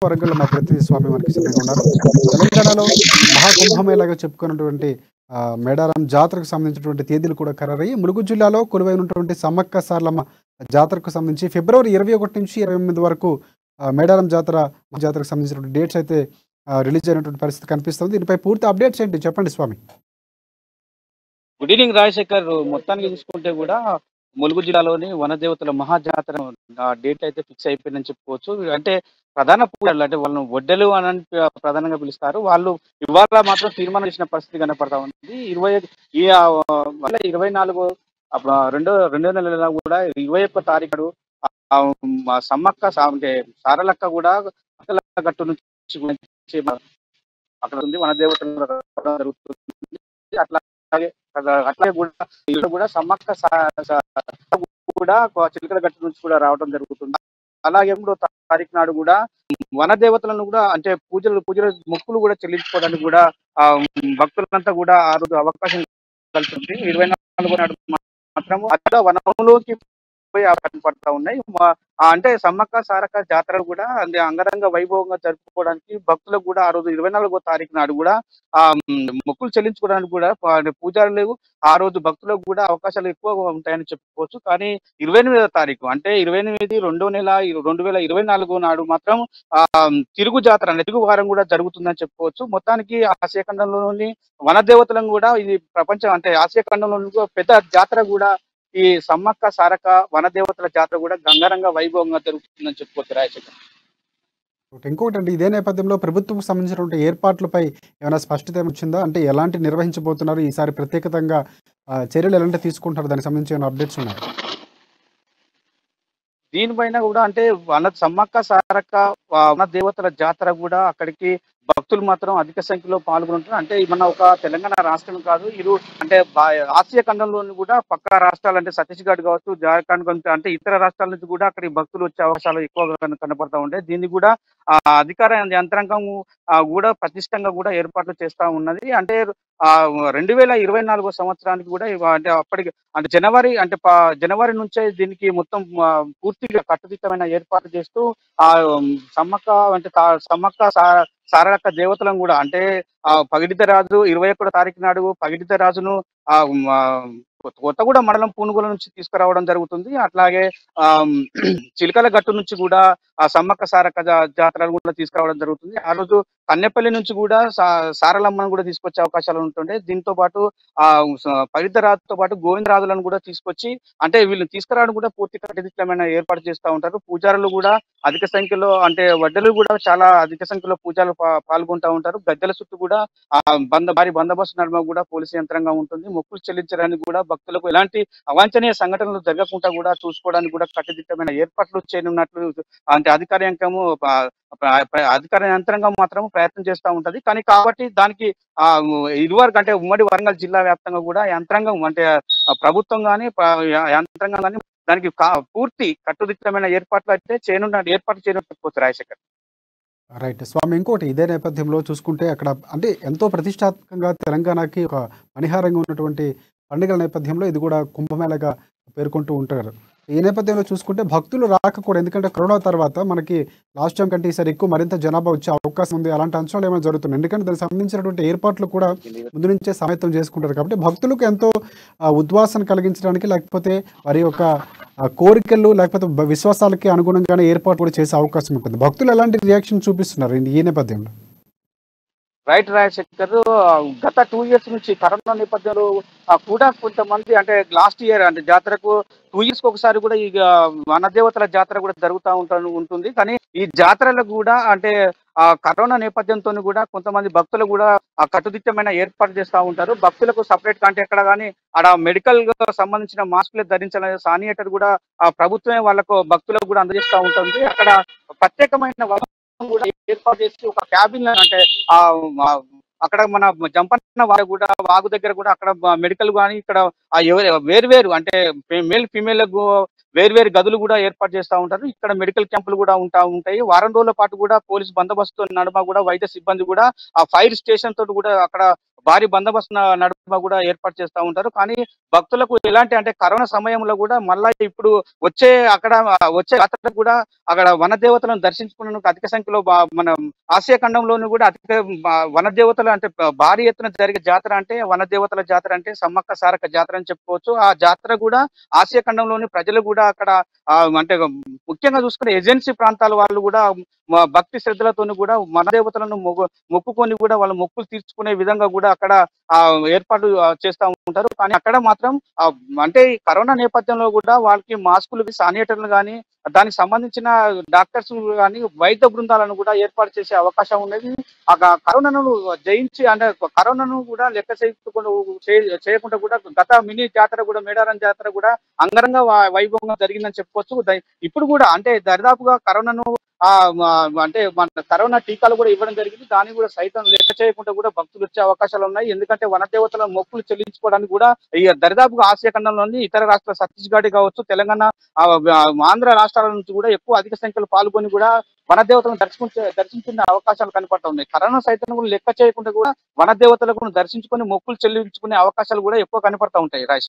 వరంగల్ మా ప్రతినిధి స్వామి మనకి సిద్ధంగా ఉన్నారు. తెలంగాణలో మహాకుంభమేళాగా చెప్పుకున్నటువంటి మేడారం జాతరకు సంబంధించినటువంటి తేదీలు కూడా ఖరారయ్యి, ములుగు జిల్లాలో కొలువైనటువంటి సమ్మక్క సారలమ్మ జాతరకు సంబంధించి ఫిబ్రవరి 21 నుంచి 28 వరకు మేడారం జాతరకు సంబంధించినటువంటి డేట్స్ అయితే రిలీజ్ అయినటువంటి పరిస్థితి కనిపిస్తుంది. దీనిపై పూర్తి అప్డేట్స్ ఏంటి చెప్పండి స్వామి? Good evening Rajasekhar. మొత్తానికి చూసుకుంటే కూడా ములుగు జిల్లాలోని వనదేవతల మహాజాతర డేట్ అయితే ఫిక్స్ అయిపోయిందని చెప్పుకోవచ్చు. అంటే ప్రధాన పూజలు అంటే వాళ్ళని ఒడ్డెలు అని ప్రధానంగా పిలుస్తారు. వాళ్ళు ఇవాళ మాత్రం తీర్మానం చేసిన పరిస్థితి కనపడతా ఉంది. 24 రెండో నెల కూడా 21 తారీఖు సమ్మక్క అంటే సారలక్క కూడా గట్టు నుంచి అక్కడ ఉంది వనదేవతలు జరుగుతుంది. అట్లాగే అట్లాగే కూడా సమ్మక్క కూడా చిలకల గట్టు నుంచి కూడా రావడం జరుగుతుంది. అలాగే 3వ తారీఖు నాడు కూడా వన దేవతలను కూడా అంటే పూజలు మొక్కులు కూడా చెల్లించుకోవడానికి కూడా భక్తులంతా కూడా ఆ రోజు అవకాశం కలుగుతుంది. 24 నాడు మాత్రము అక్కడ వనంలోకి పోయి పడతా ఉన్నాయి. అంటే సమ్మక్క సారక్క జాతరలు కూడా అంగరంగ వైభవంగా జరుపుకోవడానికి భక్తులకు కూడా ఆ రోజు 24వ తారీఖు నాడు కూడా మొక్కులు చెల్లించుకోవడానికి కూడా పూజారులు ఆ రోజు భక్తులకు కూడా అవకాశాలు ఎక్కువగా ఉంటాయని చెప్పుకోవచ్చు. కానీ 28వ తారీఖు అంటే 28 రెండో నెల 2024 నాడు మాత్రం తిరుగు జాతర అంటే తిరుగు వారం కూడా జరుగుతుందని చెప్పుకోవచ్చు. మొత్తానికి ఆసియా ఖండంలోని వనదేవతలను కూడా ఇది ప్రపంచం అంటే ఆసియా ఖండంలో పెద్ద జాతర కూడా ఈ సమ్మక్క సారక్క వనదేవతల జాతర కూడా గంగరంగ వైభవంగా జరుగుతుందని చెప్పుకోవచ్చు రాజశేఖర్. ఇంకొకటండి, ఇదే నేపథ్యంలో ప్రభుత్వం సంబంధించినటువంటి ఏర్పాట్లపై ఏమైనా స్పష్టత వచ్చిందా? అంటే ఎలాంటి నిర్వహించబోతున్నారు ఈసారి, ప్రత్యేకంగా చర్యలు ఎలాంటి తీసుకుంటున్నారు, దానికి సంబంధించి ఏమైనా అప్డేట్స్ ఉన్నాయి? దీనిపైన కూడా అంటే సమ్మక్క సారక్క వన దేవతల జాతర కూడా అక్కడికి భక్తులు మాత్రం అధిక సంఖ్యలో పాల్గొంటున్నారు. అంటే మన ఒక తెలంగాణ రాష్ట్రం కాదు, అంటే ఆసియా ఖండంలోని కూడా పక్క రాష్ట్రాలు అంటే ఛత్తీస్గఢ్ కావచ్చు, జార్ఖండ్ అంటే ఇతర రాష్ట్రాల నుంచి కూడా అక్కడికి భక్తులు వచ్చే అవకాశాలు ఎక్కువగా కనపడతా ఉంటాయి. దీన్ని కూడా అధికార యంత్రాంగం కూడా పటిష్టంగా కూడా ఏర్పాట్లు చేస్తా ఉన్నది. అంటే 2024 సంవత్సరానికి కూడా అంటే అప్పటికి అంటే జనవరి నుంచే దీనికి మొత్తం పూర్తిగా కట్టుదిట్టమైన ఏర్పాటు చేస్తూ సమ్మక్క సారలక్క దేవతలను కూడా అంటే పగిడిత రాజు 21 తారీఖు నాడు పగిడిత రాజును కొత్తగూడ మండలం పూనుగోల నుంచి తీసుకురావడం జరుగుతుంది. అట్లాగే చిలకల గట్టు నుంచి కూడా ఆ సమ్మక్క సారక్క జాతరను కూడా తీసుకురావడం జరుగుతుంది. ఆ రోజు కన్నెపల్లి నుంచి కూడా సారలమ్మను కూడా తీసుకొచ్చే అవకాశాలు ఉంటుండే. దీంతో పాటు పవిత్ర రాజుతో పాటు గోవిందరాజులను కూడా తీసుకొచ్చి అంటే వీళ్ళని తీసుకురావడం కూడా పూర్తి కట్టుదిట్టమైన ఏర్పాటు చేస్తూ ఉంటారు. పూజారులు కూడా అధిక సంఖ్యలో అంటే వడ్డలు కూడా చాలా అధిక సంఖ్యలో పూజలు పాల్గొంటూ ఉంటారు. గద్దెల చుట్టూ కూడా భారీ బందోబస్తు నడుమ కూడా పోలీసు యంత్రాంగం ఉంటుంది. మొక్కులు చెల్లించడానికి కూడా భక్తులకు ఎలాంటి అవాంఛనీయ సంఘటనలు జరగకుండా కూడా చూసుకోవడానికి కూడా కట్టుదిట్టమైన ఏర్పాట్లు చేయనున్నట్లు అంటే అధికార యంత్రాంగం మాత్రం ప్రయత్నం చేస్తూ ఉంటది. కానీ కాబట్టి దానికి ఇదివరకు అంటే ఉమ్మడి వరంగల్ జిల్లా వ్యాప్తంగా కూడా యంత్రాంగం అంటే ప్రభుత్వం కానీ యంత్రాంగం కానీ దానికి పూర్తి కట్టుదిట్టమైన ఏర్పాట్లు అయితే ఏర్పాటు చేయకపోతే రాజశేఖర్. రైట్ స్వామి, ఇంకోటి ఇదే నేపథ్యంలో చూసుకుంటే అక్కడ అంటే ఎంతో ప్రతిష్టాత్మకంగా తెలంగాణకి ఒక మణిహారంగా ఉన్నటువంటి పండుగల నేపథ్యంలో ఇది కూడా కుంభమేళగా పేర్కొంటూ ఉంటారు. ఈ నేపథ్యంలో చూసుకుంటే భక్తులు రాకపోవడం, ఎందుకంటే కరోనా తర్వాత మనకి లాస్ట్ టైం కంటే ఈసారి ఎక్కువ మరింత జనాభా వచ్చే అవకాశం ఉంది. అలాంటి అంశాలు ఏమైనా జరుగుతున్నాయి? ఎందుకంటే దానికి సంబంధించినటువంటి ఏర్పాట్లు కూడా ముందు నుంచే సమైతం చేసుకుంటారు కాబట్టి భక్తులకు ఎంతో ఉద్వాసన కలిగించడానికి, లేకపోతే వారి యొక్క కోరికలు లేకపోతే విశ్వాసాలకి అనుగుణంగానే ఏర్పాటు కూడా చేసే అవకాశం ఉంటుంది. భక్తులు ఎలాంటి రియాక్షన్ చూపిస్తున్నారు ఈ నేపథ్యంలో? రైట్ రాజశేఖర్, గత 2 years నుంచి కరోనా నేపథ్యంలో కూడా కొంతమంది అంటే లాస్ట్ ఇయర్ అంటే జాతరకు 2 years ఒకసారి కూడా ఈ వనదేవతల జాతర కూడా జరుగుతూ ఉంటుంది. కానీ ఈ జాతరలకు కూడా అంటే కరోనా నేపథ్యంతో కూడా కొంతమంది భక్తులు కూడా కట్టుదిట్టమైన ఏర్పాటు చేస్తూ ఉంటారు. భక్తులకు సపరేట్ అంటే ఎక్కడ కానీ ఆడ మెడికల్ గా సంబంధించిన మాస్కులు ధరించాలని శానిటైజర్ కూడా ప్రభుత్వమే వాళ్ళకు భక్తులకు కూడా అందజేస్తూ ఉంటుంది. అక్కడ ప్రత్యేకమైన కూడా ఏర్పాటు చేసి ఒక క్యాబిన్ అంటే అక్కడ మన జంపన్న వారు కూడా వాగు దగ్గర కూడా అక్కడ మెడికల్ కానీ ఇక్కడ వేరు అంటే మేల్ ఫీమేల్ వేరు గదులు కూడా ఏర్పాటు చేస్తూ ఉంటారు. ఇక్కడ మెడికల్ క్యాంపులు కూడా ఉంటాయి. వారం రోజుల పాటు కూడా పోలీసు బందోబస్తు నడుమ కూడా వైద్య సిబ్బంది కూడా ఆ ఫైర్ స్టేషన్ తోటి కూడా అక్కడ భారీ బందోబస్తు నడుమ కూడా ఏర్పాటు చేస్తా ఉంటారు. కానీ భక్తులకు ఎలాంటి అంటే కరోనా సమయంలో కూడా మళ్ళా ఇప్పుడు వచ్చే అక్కడ వచ్చే జాతరకు కూడా అక్కడ వనదేవతలను దర్శించుకున్నందుకు అధిక సంఖ్యలో మన ఆసియా ఖండంలోని కూడా అధిక వనదేవతలు అంటే భారీ ఎత్తున జరిగే జాతర అంటే వనదేవతల జాతర అంటే సమ్మక్క సారక్క జాతర అని చెప్పుకోవచ్చు. ఆ జాతర కూడా ఆసియా ఖండంలోని ప్రజలు కూడా అక్కడ అంటే ముఖ్యంగా చూసుకునే ఏజెన్సీ ప్రాంతాల వాళ్ళు కూడా భక్తి శ్రద్ధలతోని కూడా వనదేవతలను మొక్కుకొని కూడా వాళ్ళ మొక్కులు తీర్చుకునే విధంగా కూడా అక్కడ ఏర్పాటు చేస్తా ఉంటారు. కానీ అక్కడ మాత్రం అంటే ఈ కరోనా నేపథ్యంలో కూడా వాళ్ళకి మాస్కులు, శానిటైజర్లు కానీ దానికి సంబంధించిన డాక్టర్స్ కానీ వైద్య బృందాలను కూడా ఏర్పాటు చేసే అవకాశం ఉన్నది. ఆ కరోనాను జయించి అంటే కరోనాను కూడా లెక్క చేయకుండా కూడా గత మినీ జాతర కూడా మేడారం జాతర కూడా అంగరంగ వైభవంగా జరిగిందని చెప్పుకోవచ్చు. ఇప్పుడు కూడా అంటే దరిదాపుగా కరోనాను అంటే మన కరోనా టీకాలు కూడా ఇవ్వడం జరిగింది. దాన్ని కూడా సైతం లెక్క చేయకుండా కూడా భక్తులు వచ్చే అవకాశాలు ఉన్నాయి. ఎందుకంటే వనదేవతల మొక్కులు చెల్లించుకోవడానికి కూడా ఈ దరిదాపుగా ఆసియా ఖండంలోని ఇతర రాష్ట్రాల ఛత్తీస్గఢ్ కావచ్చు, తెలంగాణ, ఆంధ్ర రాష్ట్రాల నుంచి కూడా ఎక్కువ అధిక సంఖ్యలో పాల్గొని కూడా వనదేవతలను దర్శించుకునే అవకాశాలు కనపడతా ఉన్నాయి. కరోనా సైతం కూడా లెక్క చేయకుండా కూడా వనదేవతలకు దర్శించుకొని మొక్కులు చెల్లించుకునే అవకాశాలు కూడా ఎక్కువ కనపడతా ఉంటాయి. రాజేష్.